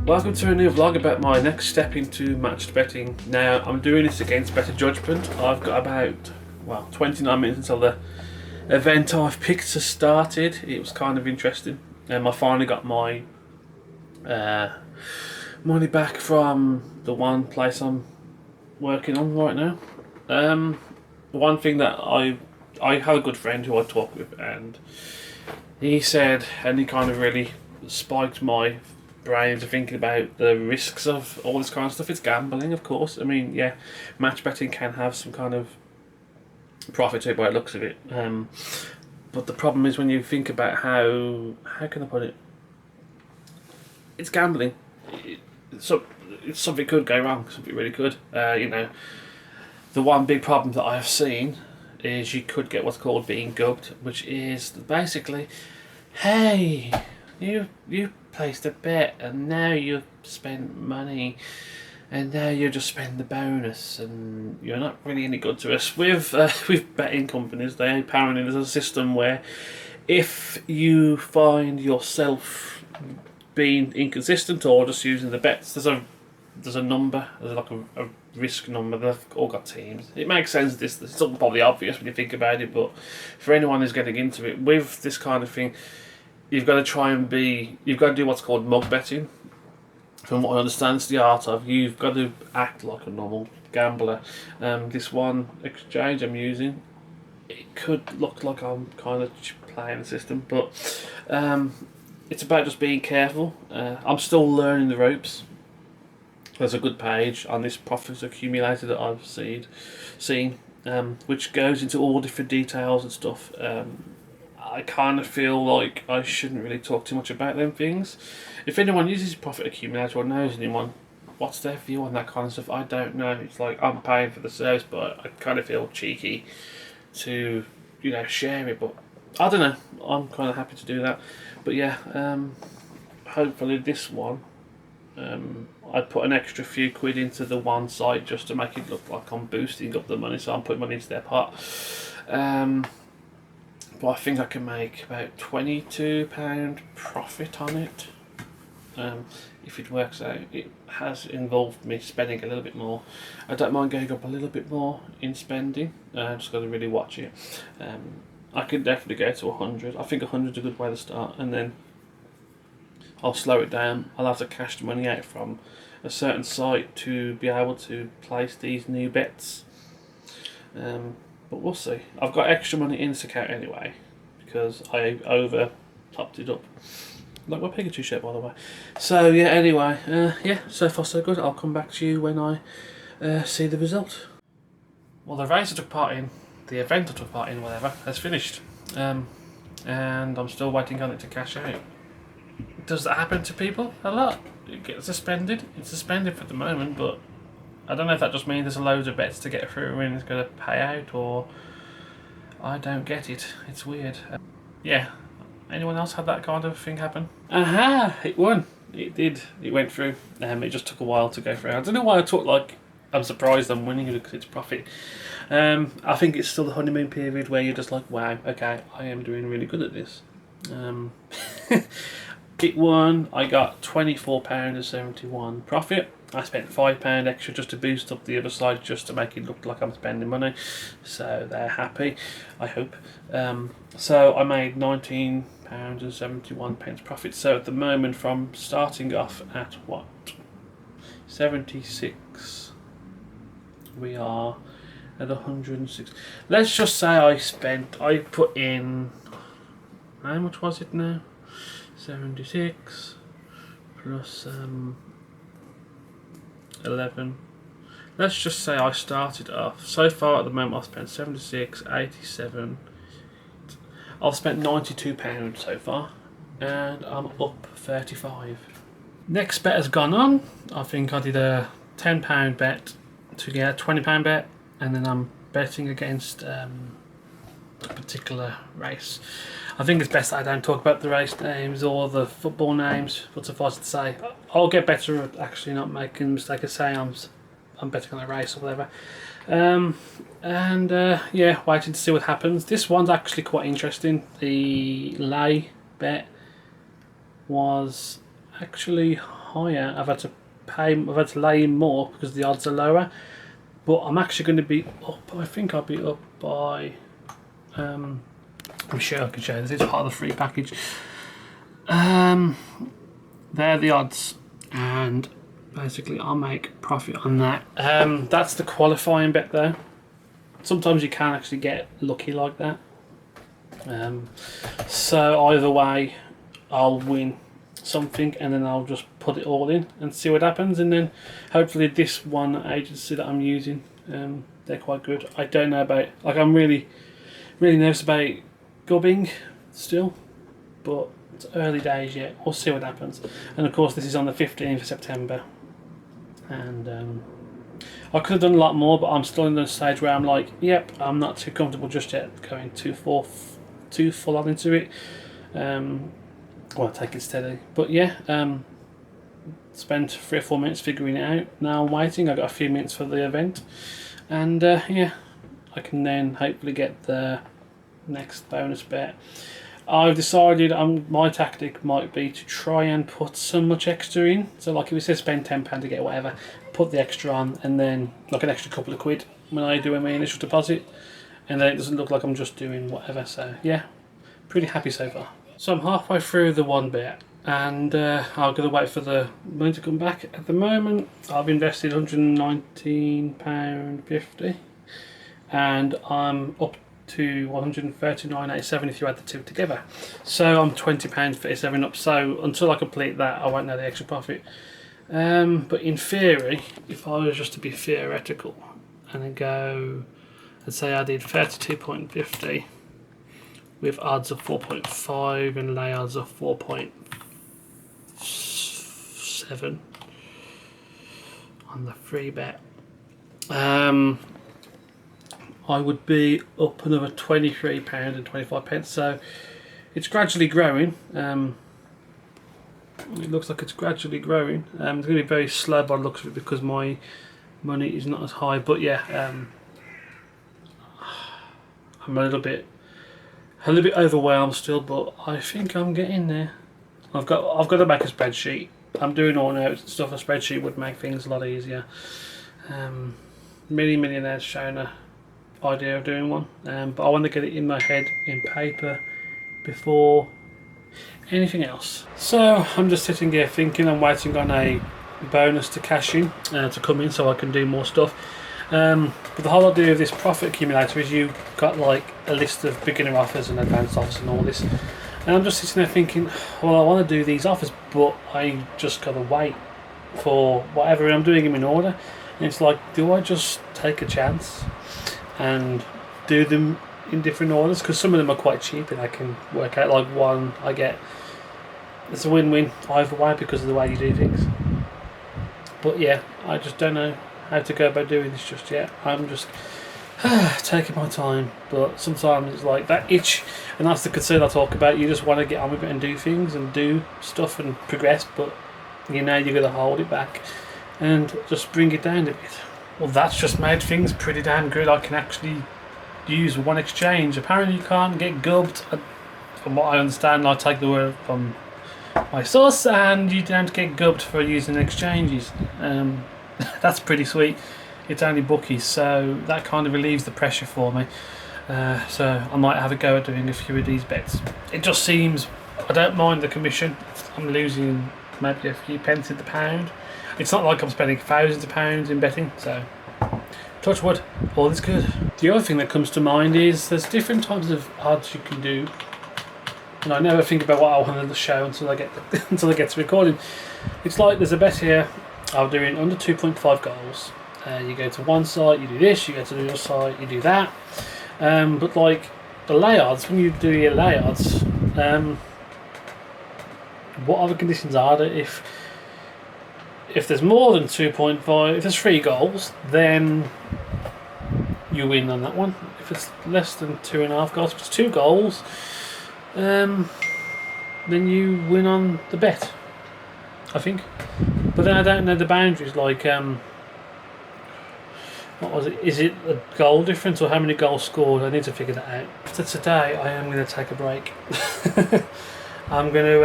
Welcome to a new vlog about my next step into matched betting. Now, I'm doing this against better judgment. I've got about, 29 minutes until the event I've picked has started. It was kind of interesting. I finally got my money back from the one place I'm working on right now. One thing that I have a good friend who I talk with, and he said, and he kind of really spiked my brains of thinking about the risks of all this kind of stuff. It's gambling, of course. I mean, yeah, match betting can have some kind of profit to it by the looks of it. But the problem is when you think about how can I put it? It's gambling. Something could go wrong. Something really could. The one big problem that I have seen is you could get what's called being gubbed, which is basically, hey, you placed a bet and now you've spent money and now you just spend the bonus and you're not really any good to us. With betting companies, they apparently there's a system where if you find yourself being inconsistent or just using the bets, there's a number, there's like a risk number. They've all got teams. It makes sense. It's all probably obvious when you think about it, but for anyone who's getting into it with this kind of thing, you've got to do what's called mug betting. From what I understand, it's the art of, you've got to act like a normal gambler. This one exchange I'm using, it could look like I'm kind of playing the system, but it's about just being careful. I'm still learning the ropes. There's a good page on this profits accumulator that I've seen, which goes into all different details and stuff. I kind of feel like I shouldn't really talk too much about them things. If anyone uses profit accumulator or knows anyone, what's their view on that kind of stuff? I don't know. It's like I'm paying for the service, but I kind of feel cheeky to share it. But I don't know. I'm kind of happy to do that. But yeah, hopefully this one. I put an extra few quid into the one site just to make it look like I'm boosting up the money, so I'm putting money into their pot. But I think I can make about £22 profit on it. If it works out, it has involved me spending a little bit more. I don't mind going up a little bit more in spending. Just got to really watch it. I could definitely go to 100. I think 100 is a good way to start, and then I'll slow it down. I'll have to cash the money out from a certain site to be able to place these new bets. But we'll see. I've got extra money in this account anyway because I over topped it up. Like my Pikachu shirt, by the way. So yeah, anyway, so far so good. I'll come back to you when I see the result. Well, the race I took part in, the event I took part in, whatever, has finished. And I'm still waiting on it to cash out. Does that happen to people a lot? It gets suspended. It's suspended for the moment, but I don't know if that just means there's a load of bets to get through and it's going to pay out, or I don't get it. It's weird. Yeah. Anyone else had that kind of thing happen? Aha! It won. It did. It went through. It just took a while to go through. I don't know why I talk like I'm surprised I'm winning because it's profit. I think it's still the honeymoon period where you're just like, wow, okay, I am doing really good at this. It won. I got £24.71 profit. I spent £5 extra just to boost up the other side, just to make it look like I'm spending money. So they're happy, I hope. So I made £19.71 profit. So at the moment, from starting off at 76, we are at 106. Let's just say I put in, how much was it now? 76 plus 11. Let's just say I started off. So far at the moment I've spent 76, 87. I've spent £92 so far, and I'm up 35. Next bet has gone on. I think I did a £10 bet to get a £20 bet, and then I'm betting against a particular race. I think it's best that I don't talk about the race names or the football names, but suffice to say, I'll get better at actually not making a mistake of saying I'm betting on a race or whatever. Yeah, waiting to see what happens. This one's actually quite interesting. The lay bet was actually higher, I've had to lay in more because the odds are lower. But I'm actually going to be up. I think I'll be up by. I'm sure I can show you. This is part of the free package. They're the odds, and basically I'll make profit on that. That's the qualifying bet though. Sometimes you can actually get lucky like that. So either way, I'll win something, and then I'll just put it all in and see what happens. And then hopefully this one agency that I'm using, they're quite good. I don't know about, like, I'm really nervous about gubbing still, but it's early days yet. We'll see what happens. And of course this is on the 15th of September, and I could have done a lot more, but I'm still in the stage where I'm like, yep, I'm not too comfortable just yet going too full on into it. Well, take it steady. But yeah, spent 3 or 4 minutes figuring it out. Now I'm waiting. I've got a few minutes for the event, and yeah, I can then hopefully get the next bonus bet. I've decided my tactic might be to try and put so much extra in. So like if we say spend £10 to get whatever, put the extra on, and then like an extra couple of quid when I do my initial deposit, and then it doesn't look like I'm just doing whatever. So yeah, pretty happy so far. So I'm halfway through the one bet, and I'm going to wait for the money to come back. At the moment I've invested £119.50, and I'm up to 139.87 if you add the two together. So I'm £20.37 up. So until I complete that, I won't know the extra profit. But in theory, if I was just to be theoretical and then go, let's say I did 32.50 with odds of 4.5 and lay odds of 4.7 on the free bet, I would be up another £23.25. So it's gradually growing. It looks like it's gradually growing. It's going to be very slow by the looks of it because my money is not as high. But yeah, I'm a little bit overwhelmed still, but I think I'm getting there. I've got to make a spreadsheet. I'm doing all notes and stuff. A spreadsheet would make things a lot easier. Many millionaires shown a idea of doing one, but I want to get it in my head in paper before anything else. So I'm just sitting here thinking. I'm waiting on a bonus to cash in, to come in so I can do more stuff. But the whole idea of this profit accumulator is you got like a list of beginner offers and advanced offers and all this, and I'm just sitting there thinking, well, I want to do these offers, but I just gotta wait for whatever, and I'm doing them in order, and it's like, do I just take a chance and do them in different orders? Because some of them are quite cheap and I can work out, like one I get, it's a win-win either way because of the way you do things. But yeah, I just don't know how to go about doing this just yet. I'm just taking my time, but sometimes it's like that itch, and that's the concern I talk about. You just want to get on with it and do things and do stuff and progress, but you know you're going to hold it back and just bring it down a bit. Well, that's just made things pretty damn good. I can actually use one exchange. Apparently you can't get gubbed, from what I understand. I take the word from my source, and you don't get gubbed for using exchanges. That's pretty sweet. It's only bookies, so that kind of relieves the pressure for me. So I might have a go at doing a few of these bets. It just seems, I don't mind the commission. I'm losing maybe a few pence in the pound. It's not like I'm spending thousands of pounds in betting, so touch wood, all is good. The other thing that comes to mind is there's different types of odds you can do, and I never think about what I want to show until I get until I get to recording. It's like there's a bet here. I'm doing under 2.5 goals. You go to one site, you do this. You go to the other site, you do that. But like the lay odds, when you do your lay odds, what other conditions are there? If there's more than 2.5, if there's 3 goals, then you win on that one. If it's less than 2.5 goals, if it's 2 goals, then you win on the bet, I think. But then I don't know the boundaries, like what was it? Is it a goal difference or how many goals scored? I need to figure that out. So today I am going to take a break. I'm going to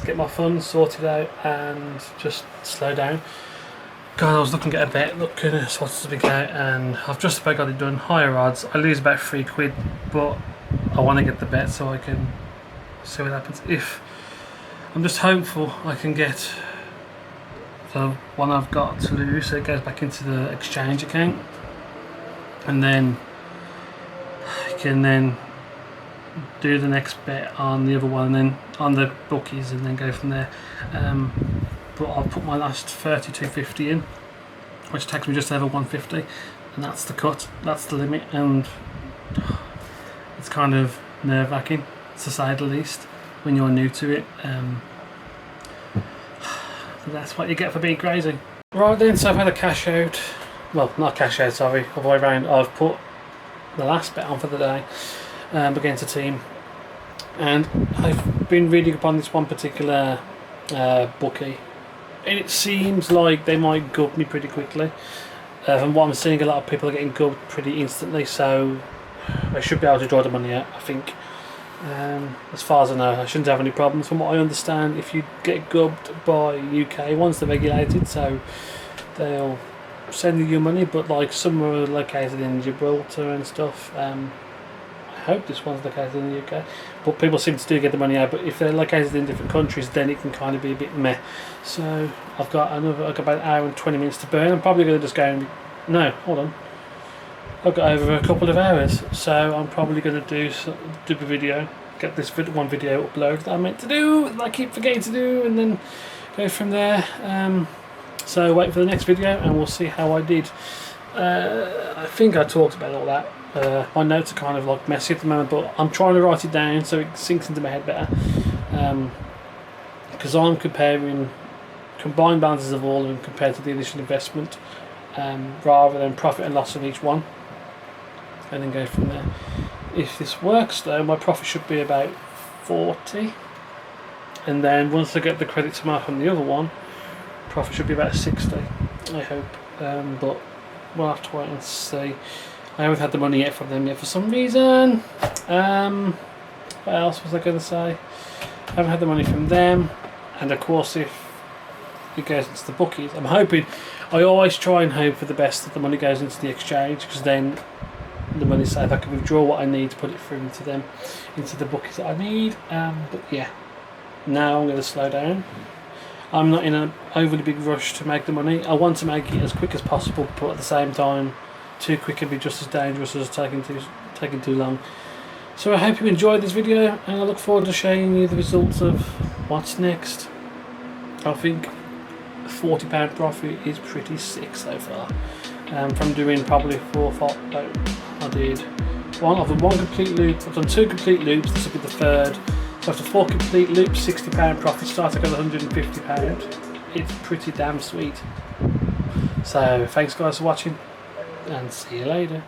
get my funds sorted out and just slow down. God, I was looking at a bet, looking at sort of big out, and I've just about got it done. Higher odds. I lose about £3, but I want to get the bet so I can see what happens. If I'm just hopeful I can get the one I've got to lose, so it goes back into the exchange account, and then I can then do the next bet on the other one, and then on the bookies, and then go from there. But I'll put my last 32.50 in, which takes me just over 150, and that's the cut, that's the limit, and it's kind of nerve-wracking, to say the least, when you're new to it. That's what you get for being crazy. Right then, so I've had a cash out, well, not cash out, sorry, other way around. I've put the last bet on for the day against a team, and I've been reading upon this one particular bookie, and it seems like they might gub me pretty quickly. From what I'm seeing, a lot of people are getting gubbed pretty instantly, so I should be able to draw the money out, I think. As far as I know, I shouldn't have any problems. From what I understand, if you get gubbed by UK ones, they're regulated, so they'll send you your money, but like some are located in Gibraltar and stuff. I hope this one's located in the UK, but people seem to do get the money out. But if they're located in different countries, then it can kind of be a bit meh. So I've got about an hour and 20 minutes to burn. I'm probably going to just go and no, hold on. I've got over a couple of hours, so I'm probably going to do a video, get this one video uploaded that I meant to do, that I keep forgetting to do, and then go from there. So wait for the next video, and we'll see how I did. I think I talked about all that. My notes are kind of like messy at the moment, but I'm trying to write it down so it sinks into my head better. Because I'm comparing combined balances of all of them compared to the initial investment, rather than profit and loss of each one, and then go from there. If this works though, my profit should be about 40, and then once I get the credits mark on the other one, profit should be about 60, I hope. But we'll have to wait and see. I haven't had the money yet from them yet for some reason. What else was I going to say? I haven't had the money from them, and of course if it goes into the bookies, I'm hoping, I always try and hope for the best that the money goes into the exchange, because then the money's safe. I can withdraw what I need to put it through into them, into the bookies that I need. But yeah, now I'm going to slow down. I'm not in an overly big rush to make the money. I want to make it as quick as possible, but at the same time, too quick can be just as dangerous as taking too long. So I hope you enjoyed this video, and I look forward to showing you the results of what's next. I think £40 profit is pretty sick so far. From doing probably 4 or 5, I did one. I've done one complete loop. I've done 2 complete loops. This will be the third. So after 4 complete loops, £60 profit, starting at £150. It's pretty damn sweet. So thanks guys for watching, and see you later.